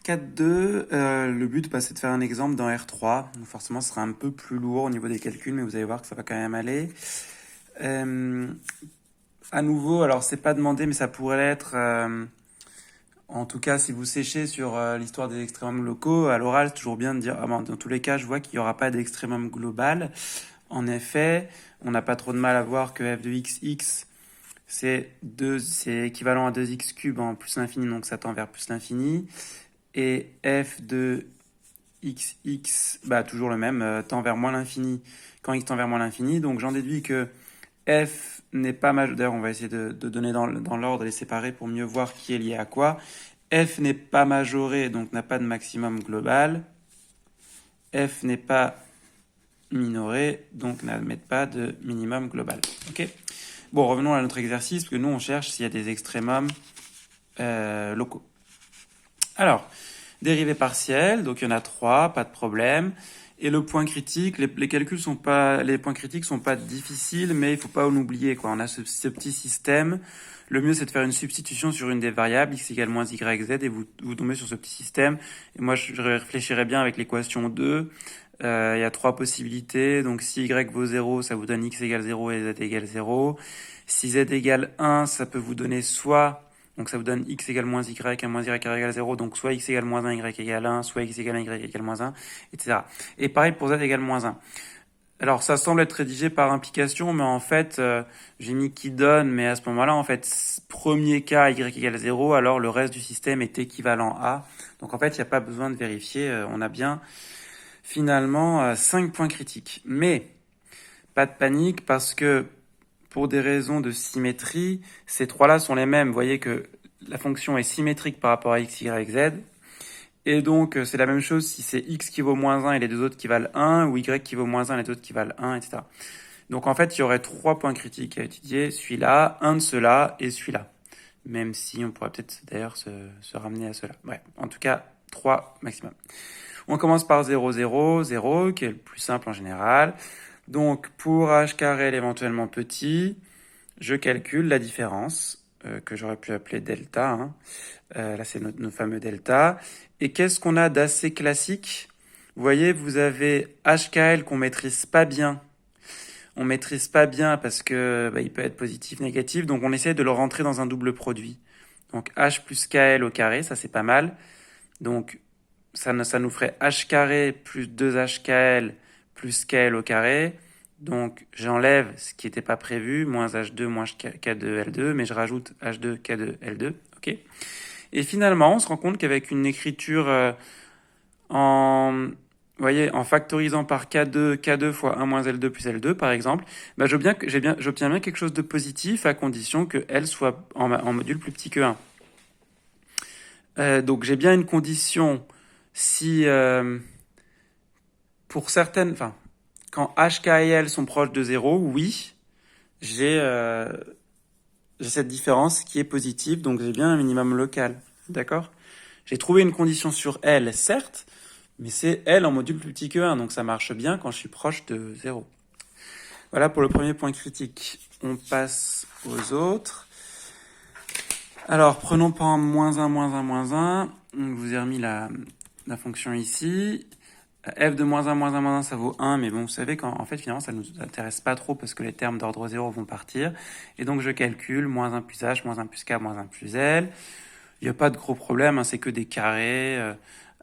4.2, le but, bah, c'est de faire un exemple dans R3. Donc forcément, ce sera un peu plus lourd au niveau des calculs, mais vous allez voir que ça va quand même aller. Euh, à nouveau, alors c'est pas demandé, mais ça pourrait l'être. En tout cas, si vous séchez sur l'histoire des extrémums locaux, à l'oral, c'est toujours bien de dire, ah ben, dans tous les cas, je vois qu'il n'y aura pas d'extrémum global. En effet, on n'a pas trop de mal à voir que f de x, c'est équivalent à 2x cube en plus l'infini, donc ça tend vers plus l'infini. Et f de x, bah, toujours le même, tend vers moins l'infini quand x tend vers moins l'infini. Donc j'en déduis que f n'est pas majeur. D'ailleurs, on va essayer de donner dans l'ordre, les séparer pour mieux voir qui est lié à quoi. F n'est pas majoré, donc n'a pas de maximum global. F n'est pas minoré, donc n'admet pas de minimum global. Ok. Bon, revenons à notre exercice, parce que nous, on cherche s'il y a des extrémums locaux. Alors, dérivée partielle, donc il y en a 3, pas de problème. Et le point critique, les calculs sont pas, les points critiques sont pas difficiles, mais il faut pas en oublier, quoi. On a ce petit système. Le mieux, c'est de faire une substitution sur une des variables, x égale moins y, z, et vous tombez sur ce petit système. Et moi, je réfléchirais bien avec l'équation 2. Il y a 3 possibilités. Donc, si y vaut 0, ça vous donne x égale 0 et z égale 0. Si z égale 1, ça peut vous donner soit, donc ça vous donne x égale moins y, et moins y égale 0, donc soit x égale moins 1, y égale 1, soit x égale 1, y égale moins 1, etc. Et pareil pour z égale moins 1. Alors ça semble être rédigé par implication, mais en fait, j'ai mis qui donne, mais à ce moment-là, en fait, premier cas, y égale 0, alors le reste du système est équivalent à. Donc en fait, il n'y a pas besoin de vérifier, on a bien finalement 5 points critiques. Mais pas de panique, parce que pour des raisons de symétrie, ces trois-là sont les mêmes. Vous voyez que la fonction est symétrique par rapport à x, y, z. Et donc, c'est la même chose si c'est x qui vaut moins 1 et les deux autres qui valent 1, ou y qui vaut moins 1 et les deux autres qui valent 1, etc. Donc, en fait, il y aurait 3 points critiques à étudier. Celui-là, un de ceux-là et celui-là. Même si on pourrait peut-être d'ailleurs se ramener à cela. Bref, en tout cas, 3 maximum. On commence par 0, 0, 0, qui est le plus simple en général. Donc, pour h carré éventuellement petit, je calcule la différence, que j'aurais pu appeler delta. Hein. Là, c'est nos fameux delta. Et qu'est-ce qu'on a d'assez classique? Vous voyez, vous avez HKL qu'on maîtrise pas bien. On maîtrise pas bien parce que il peut être positif, négatif. Donc, on essaie de le rentrer dans un double produit. Donc, H plus KL au carré, ça c'est pas mal. Donc, ça nous ferait H carré plus 2HKL plus KL au carré. Donc, j'enlève ce qui n'était pas prévu, moins H2 moins K2L2, mais je rajoute H2 K2 L2. Ok. Et finalement, on se rend compte qu'avec une écriture vous voyez, en factorisant par K2 fois 1 moins L2 plus L2, par exemple, j'obtiens bien quelque chose de positif à condition que L soit en module plus petit que 1. Donc, j'ai bien une condition si, pour certaines, enfin, quand H, K et L sont proches de 0, oui, j'ai cette différence qui est positive, donc j'ai bien un minimum local. D'accord? J'ai trouvé une condition sur L, certes, mais c'est L en module plus petit que 1, donc ça marche bien quand je suis proche de 0. Voilà pour le premier point critique. On passe aux autres. Alors, prenons par exemple moins 1, moins 1, moins 1. Je vous ai remis la fonction ici. F de moins 1, moins 1, moins 1, ça vaut 1, mais bon, vous savez qu'en fait, finalement, ça ne nous intéresse pas trop parce que les termes d'ordre 0 vont partir. Et donc, je calcule moins 1 plus h, moins 1 plus k, moins 1 plus l. Il n'y a pas de gros problème, hein, c'est que des carrés.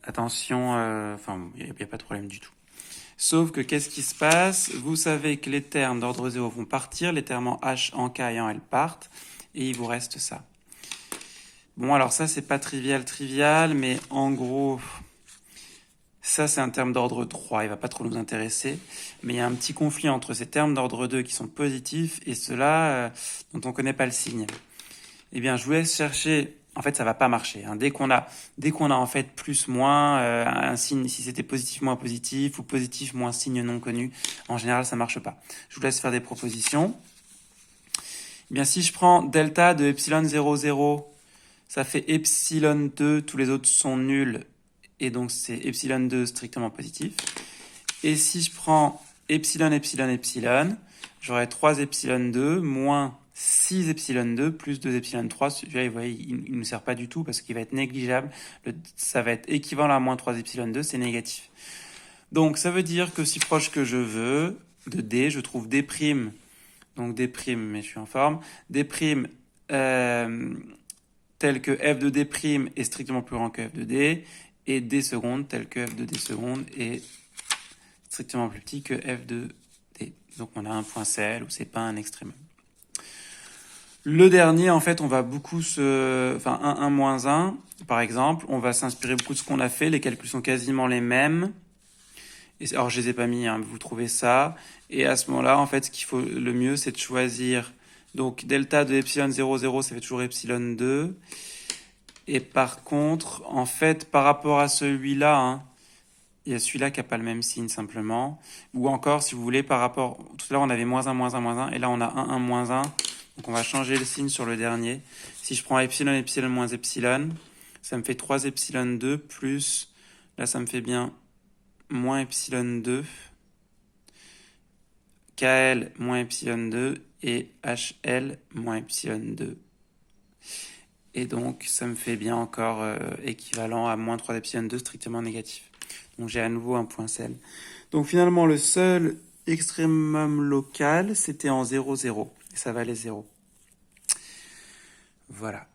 Attention, il n'y a pas de problème du tout. Sauf que qu'est-ce qui se passe? Vous savez que les termes d'ordre 0 vont partir, les termes en h, en k et en l partent, et il vous reste ça. Bon, alors ça, c'est pas trivial, mais en gros, ça, c'est un terme d'ordre 3, il va pas trop nous intéresser. Mais il y a un petit conflit entre ces termes d'ordre 2 qui sont positifs et ceux-là dont on connaît pas le signe. Eh bien, je vous laisse chercher. En fait, ça va pas marcher. Hein. Dès qu'on a en fait plus, moins, un signe, si c'était positif, moins positif, ou positif, moins signe non connu, en général, ça marche pas. Je vous laisse faire des propositions. Eh bien, si je prends delta de epsilon 0, 0, ça fait epsilon 2, tous les autres sont nuls, et donc c'est epsilon 2 strictement positif. Et si je prends epsilon, epsilon, epsilon, j'aurai 3 epsilon 2 moins 6 epsilon 2 plus 2 epsilon 3. Celui-là, vous voyez, il ne nous sert pas du tout parce qu'il va être négligeable. Ça va être équivalent à moins 3 epsilon 2, c'est négatif. Donc, ça veut dire que si proche que je veux de D, je trouve D', donc D', mais je suis en forme, D' tel que f de D' est strictement plus grand que f de D, et D seconde tel que f de D seconde est strictement plus petit que f de D. Donc on a un point CL où c'est pas un extrémum. Le dernier, en fait, on va beaucoup Enfin, 1 moins 1, par exemple, on va s'inspirer beaucoup de ce qu'on a fait, les calculs sont quasiment les mêmes. Alors, je les ai pas mis, hein, vous trouvez ça. Et à ce moment-là, en fait, ce qu'il faut le mieux, c'est de choisir. Donc, delta de epsilon 0, 0, ça fait toujours epsilon 2. Et par contre, en fait, par rapport à celui-là, hein, il y a celui-là qui n'a pas le même signe simplement. Ou encore, si vous voulez, par rapport... Tout à l'heure, on avait moins 1, moins 1, moins 1. Et là, on a 1, 1, moins 1. Donc, on va changer le signe sur le dernier. Si je prends epsilon, epsilon, moins epsilon, ça me fait 3 epsilon 2 plus... Là, ça me fait bien moins epsilon 2. KL moins epsilon 2 et HL moins epsilon 2. Et donc, ça me fait bien encore équivalent à moins 3 epsilon 2 strictement négatif. Donc, j'ai à nouveau un point CL. Donc, finalement, le seul extrémum local, c'était en 0, 0. Et ça valait 0. Voilà.